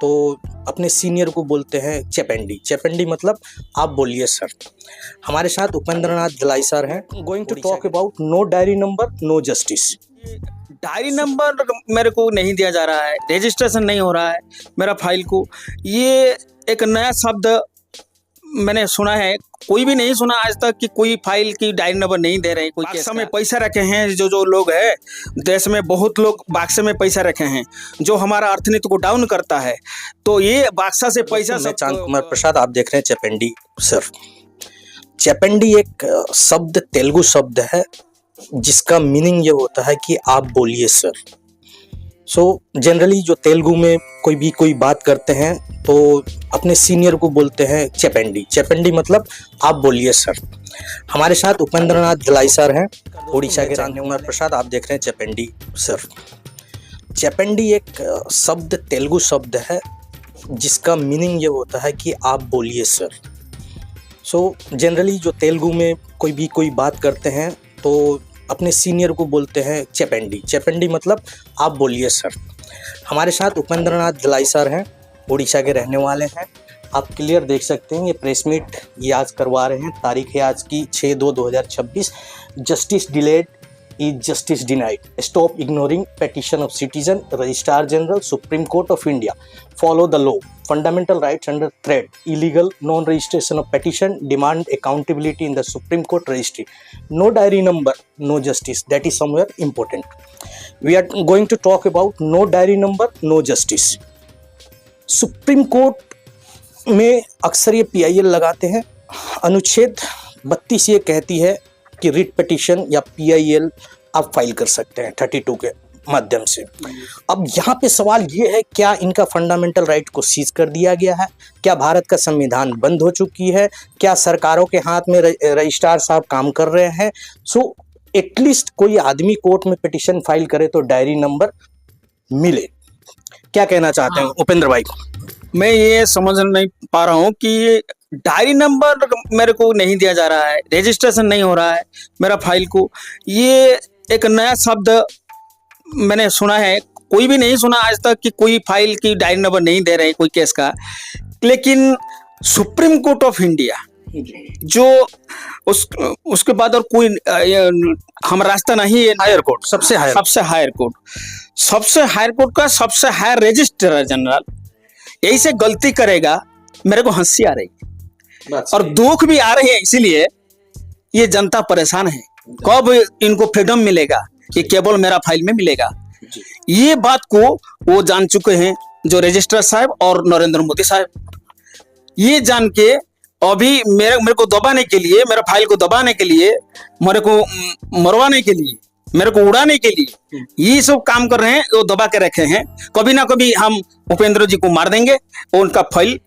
तो अपने सीनियर को बोलते हैं चेपेंडी। चेपेंडी मतलब आप बोलिए सर। हमारे साथ उपेंद्र नाथ दलाई सर हैं। Going to talk about no diary number no justice. Diary number मेरे को नहीं दिया जा रहा है, रजिस्ट्रेशन नहीं हो रहा है मेरा फाइल को। ये एक नया शब्द मैंने सुना है, कोई भी नहीं सुना आज तक कि कोई फाइल की डायरी नंबर नहीं दे रहे। कोई बक्से में पैसा रखे हैं जो लोग हैं देश में, बहुत लोग बक्से में पैसा रखे हैं जो हमारा अर्थनीति को डाउन करता है। तो ये बक्सा से पैसा मैं चांद कुमार प्रसाद, आप देख रहे हैं चेपेंडी सर। चेपेंडी एक शब्द, तेलुगु शब्द है जिसका मीनिंग ये होता है कि आप बोलिए सर। जनरली जो तेलुगु में कोई बात करते हैं तो अपने सीनियर को बोलते हैं चेपेंडी। चेपेंडी मतलब आप बोलिए सर। हमारे साथ उपेंद्र नाथ दलाई सर हैं, उड़ीसा के। चांद कुमार प्रसाद, आप देख रहे हैं चेपेंडी सर। चेपेंडी एक शब्द, तेलुगु शब्द है जिसका मीनिंग ये होता है कि आप बोलिए सर। जनरली जो तेलुगु में कोई बात करते हैं तो अपने सीनियर को बोलते हैं चेपेंडी। चेपेंडी मतलब आप बोलिए सर। हमारे साथ उपेंद्र नाथ दलाई सर हैं, उड़ीसा के रहने वाले हैं। आप क्लियर देख सकते हैं, ये प्रेस मीट ये आज करवा रहे हैं। तारीख है आज की 6/2/2026। Justice delayed is justice denied. Stop ignoring petition of citizen. Registrar General, Supreme Court of India. Follow the law. Fundamental rights under threat. Illegal non-registration of petition. Demand accountability in the Supreme Court registry. No diary number, no justice. That is somewhere important. We are going to talk about no diary number, no justice. Supreme court में अक्सर ये PIL लगाते हैं। अनुच्छेद 32 ये कहती है कि रिट पिटीशन या PIL आप फाइल कर सकते हैं 32 के माध्यम से। अब यहाँ पे सवाल ये है, क्या इनका फंडामेंटल राइट को सीज कर दिया गया है? क्या भारत का संविधान बंद हो चुकी है? क्या सरकारों के हाथ में रजिस्ट्रार साहब काम कर रहे हैं? एटलीस्ट कोई आदमी कोर्ट में पिटीशन फाइल करे तो डायरी नंबर मिले। क्या कहना चाहते हैं उपेंद्र भाई? मैं ये समझ नहीं पा रहा हूँ कि डायरी नंबर मेरे को नहीं दिया जा रहा है, रजिस्ट्रेशन नहीं हो रहा है मेरा फाइल को। ये एक नया शब्द मैंने सुना है, कोई भी नहीं सुना आज तक कि कोई फाइल की डायरी नंबर नहीं दे रहे कोई केस का। लेकिन सुप्रीम कोर्ट ऑफ इंडिया जो उसके बाद और कोई हम रास्ता नहीं है। हायर कोर्ट, सबसे हायर कोर्ट का सबसे हायर रजिस्ट्रार जनरल यही से गलती करेगा, मेरे को हंसी आ रही और दुख भी आ रही है। इसीलिए ये जनता परेशान है, कब इनको फ्रीडम मिलेगा, ये केवल मेरा फाइल में मिलेगा। ये बात को वो जान चुके हैं, जो रजिस्ट्रार साहब और नरेंद्र मोदी साहब। ये जान के अभी मेरे को दबाने के लिए, मेरा फाइल को दबाने के लिए, मेरे को मरवाने के लिए, मेरे को उड़ाने के लिए ये सब काम कर रहे हैं। वो दबा के रखे हैं। कभी ना कभी हम उपेंद्र जी को मार देंगे और उनका फाइल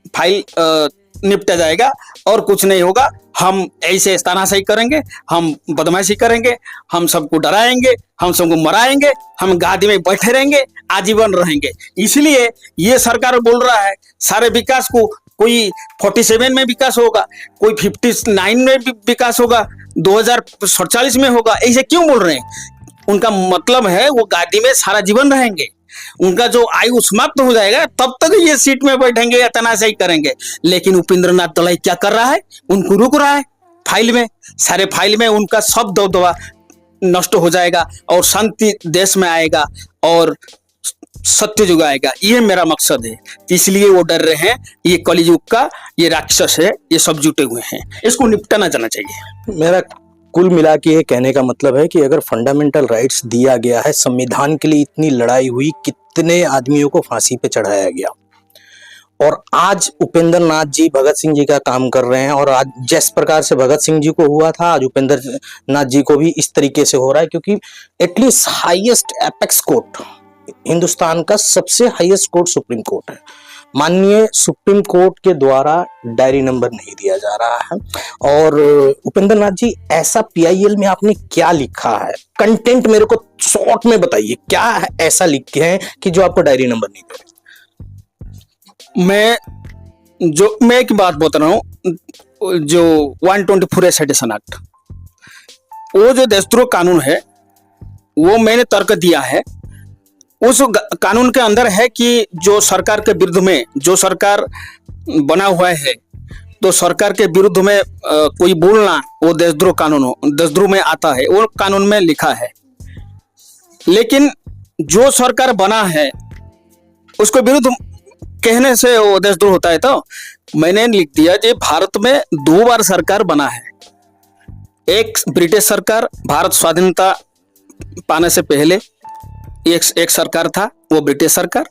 निपटा जाएगा और कुछ नहीं होगा। हम ऐसे तानाशाही करेंगे, हम बदमाशी करेंगे, हम सबको डराएंगे, हम सबको मराएंगे, हम गादी में बैठे रहेंगे, आजीवन रहेंगे। इसलिए ये सरकार बोल रहा है सारे विकास को, कोई 47 में विकास होगा, कोई 59 में भी विकास होगा, 2047 में होगा। ऐसे क्यों बोल रहे हैं? उनका मतलब है वो गादी में सारा जीवन रहेंगे, उनका जो आयु समाप्त हो जाएगा तब तक ये सीट में बैठेंगे या तनाशाही करेंगे। लेकिन उपेंद्र नाथ दलाई क्या कर रहा है? उनको रुक रहा है फाइल में, सारे फाइल में उनका सब दबदबा नष्ट हो जाएगा और शांति देश में आएगा और सत्य युग आएगा। ये मेरा मकसद है। इसलिए वो डर रहे हैं। ये कलियुग का ये राक्षस है, ये सब जुटे हुए हैं, इसको निपटाना जाना चाहिए। मेरा कुल मिला के ये कहने का मतलब है कि अगर फंडामेंटल राइट्स दिया गया है, संविधान के लिए इतनी लड़ाई हुई, कितने आदमियों को फांसी पे चढ़ाया गया, और आज उपेंद्र नाथ जी भगत सिंह जी का काम कर रहे हैं। और आज जिस प्रकार से भगत सिंह जी को हुआ था, आज उपेंद्र नाथ जी को भी इस तरीके से हो रहा है। क्योंकि at least highest apex court, Hindustan का सबसे हाईएस्ट कोर्ट सुप्रीम कोर्ट है। माननीय सुप्रीम कोर्ट के द्वारा डायरी नंबर नहीं दिया जा रहा है। और उपेंद्र नाथ जी, ऐसा PIL में आपने क्या लिखा है? कंटेंट मेरे को शॉर्ट में बताइए, क्या ऐसा लिखे हैं कि जो आपको डायरी नंबर नहीं दे? मैं एक बात बता रहा हूँ, जो 124A सेडिशन एक्ट, वो जो देशद्रोह कानून है, वो मैंने तर्क दिया है उस कानून के अंदर है कि जो सरकार के विरुद्ध में जो सरकार बना हुआ है, तो सरकार के विरुद्ध में कोई बोलना वो देशद्रोह कानून हो, देशद्रोह में आता है, वो कानून में लिखा है। लेकिन जो सरकार बना है उसको विरुद्ध कहने से वो देशद्रोह होता है। तो मैंने लिख दिया कि भारत में 2 बार सरकार बना है। एक ब्रिटिश सरकार, भारत स्वाधीनता पाने से पहले एक सरकार था, वो ब्रिटिश सरकार,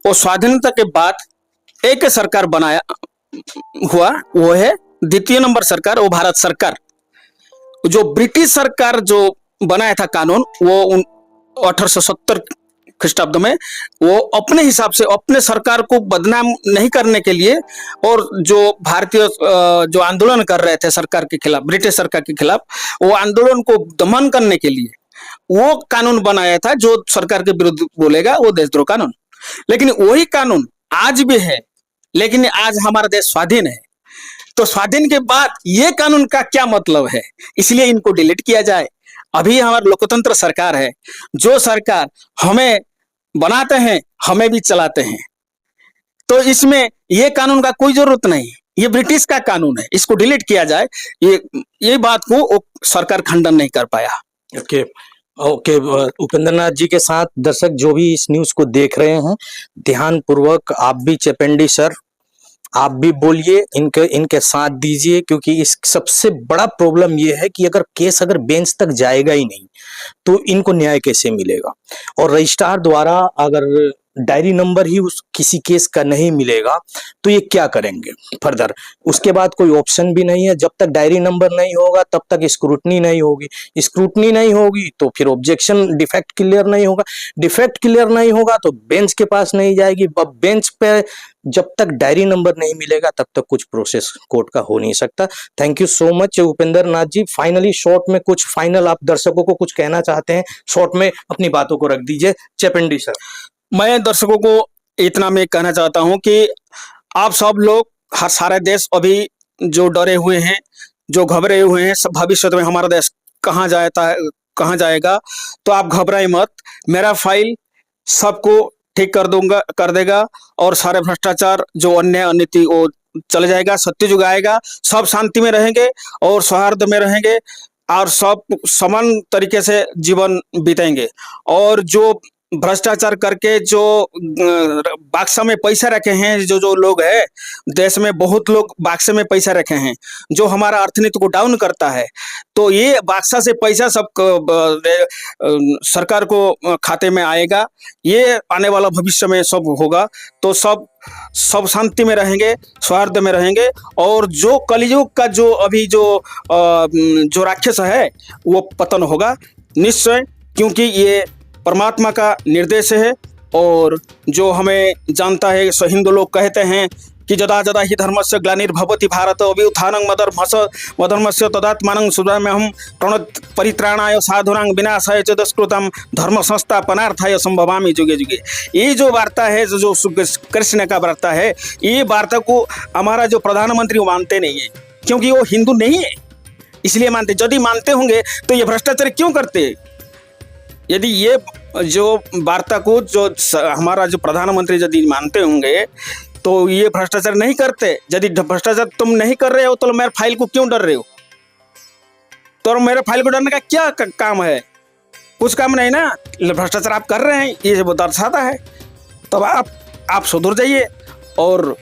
और स्वाधीनता के बाद एक सरकार बनाया हुआ, वो है द्वितीय नंबर सरकार, वो भारत सरकार। जो ब्रिटिश सरकार जो बनाया था कानून, वो 1870 ख्रीष्टाब्द में, वो अपने हिसाब से अपने सरकार को बदनाम नहीं करने के लिए और जो भारतीय जो आंदोलन कर रहे थे सरकार के खिलाफ, ब्रिटिश सरकार के खिलाफ, वो आंदोलन को दमन करने के लिए वो कानून बनाया था। जो सरकार के विरुद्ध बोलेगा वो देशद्रोह कानून। लेकिन वही कानून आज भी है, लेकिन आज हमारा देश स्वाधीन है। तो स्वाधीन के बाद ये कानून का क्या मतलब है, इसलिए इनको डिलीट किया जाए। अभी हमारा लोकतंत्र सरकार है, जो सरकार हमें बनाते हैं हमें भी चलाते हैं, तो इसमें ये कानून का कोई जरूरत नहीं। ये ब्रिटिश का कानून है, इसको डिलीट किया जाए। ये बात को सरकार खंडन नहीं कर पाया। ओके ओके उपेंद्र नाथ जी के साथ दर्शक जो भी इस न्यूज को देख रहे हैं, ध्यान पूर्वक आप भी चेपेंडी सर आप भी बोलिए, इनके साथ दीजिए, क्योंकि इस सबसे बड़ा प्रॉब्लम ये है कि अगर बेंच तक जाएगा ही नहीं तो इनको न्याय कैसे मिलेगा। और रजिस्ट्रार द्वारा अगर डायरी नंबर ही उस किसी केस का नहीं मिलेगा तो ये क्या करेंगे फर्दर। उसके बाद कोई ऑप्शन भी नहीं है। जब तक डायरी नंबर नहीं होगा तब तक स्क्रूटनी नहीं होगी, स्क्रूटनी नहीं होगी तो फिर ऑब्जेक्शन डिफेक्ट क्लियर नहीं होगा, डिफेक्ट क्लियर नहीं होगा तो बेंच के पास नहीं जाएगी। अब बेंच पे जब तक डायरी नंबर नहीं मिलेगा तब तक कुछ प्रोसेस कोर्ट का हो नहीं सकता। Thank you so much Upendra Nath ji. Finally short में कुछ फाइनल आप दर्शकों को कुछ कहना चाहते हैं, शॉर्ट में अपनी बातों को रख दीजिए। चेपेंडी सर। मैं दर्शकों को इतना मैं कहना चाहता हूं कि आप सब लोग, हर सारे देश अभी जो डरे हुए हैं, जो घबरे हुए हैं, सब भविष्य में हमारा देश कहाँ कहाँ जाएगा, तो आप घबराए मत। मेरा फाइल सबको ठीक कर देगा और सारे भ्रष्टाचार जो अन्याय अनिति वो चले जाएगा, सत्य युग आएगा, सब शांति में रहेंगे और सौहार्द में रहेंगे और सब समान तरीके से जीवन बीतेंगे। और जो भ्रष्टाचार करके जो बाक्सा में पैसा रखे हैं, जो लोग हैं देश में, बहुत लोग बाक्से में पैसा रखे हैं जो हमारा अर्थनीति को डाउन करता है, तो ये बाक्सा से पैसा सब सरकार को खाते में आएगा। ये आने वाला भविष्य में सब होगा, तो सब शांति में रहेंगे, सौहार्द में रहेंगे। और जो कलयुग का जो अभी जो राक्षस है वो पतन होगा निश्चय, क्योंकि ये परमात्मा का निर्देश है। और जो हमें जानता है, हिंदू लोग कहते हैं कि जदा जदा ही धर्मस्य ग्लानिर्भवति भारत अभ्युत्थानं मधर्मस्य तदात्मानं सुधाम्यहं प्रणत परित्राणाय साधुनां विनाशाय च दुष्कृतं धर्म संस्थापनार्थाय संभवामि जुगे जुगे। ये जो वार्ता है, जो कृष्ण का वार्ता है, ये वार्ता को हमारा जो प्रधानमंत्री मानते नहीं है, क्योंकि वो हिंदू नहीं है इसलिए मानते। यदि मानते होंगे तो ये भ्रष्टाचार क्यों करते? यदि ये जो वार्ता को जो हमारा जो प्रधानमंत्री यदि मानते होंगे तो ये भ्रष्टाचार नहीं करते। यदि भ्रष्टाचार तुम नहीं कर रहे हो तो मेरे फाइल को क्यों डर रहे हो? तो मेरे फाइल को डरने का क्या काम है? कुछ काम नहीं ना। भ्रष्टाचार आप कर रहे हैं ये वो दर्शाता है। तब आप सुधर जाइए और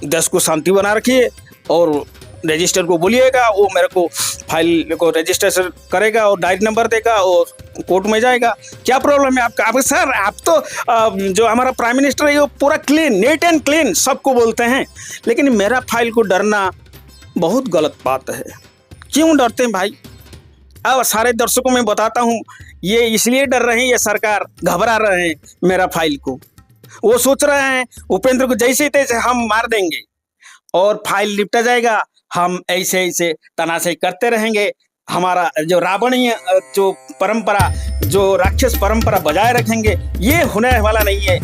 देश को शांति बना रखिए और रजिस्टर को बोलिएगा, वो मेरे को फाइल को रजिस्ट्रेशन करेगा और डायरी नंबर देगा और कोर्ट में जाएगा। क्या प्रॉब्लम है आपका? सर आप तो जो हमारा प्राइम मिनिस्टर है वो पूरा क्लीन, नीट एंड क्लीन सबको बोलते हैं, लेकिन मेरा फाइल को डरना बहुत गलत बात है। क्यों डरते हैं भाई? अब सारे दर्शकों में बताता हूँ, ये इसलिए डर रहे हैं, ये सरकार घबरा रहे हैं मेरा फाइल को। वो सोच रहे हैं उपेंद्र को जैसे तैसे हम मार देंगे और फाइल निपटा जाएगा, हम ऐसे तनाशाही करते रहेंगे। हमारा जो रावणीय जो परंपरा, जो राक्षस परंपरा बजाय रखेंगे। ये होने वाला नहीं है।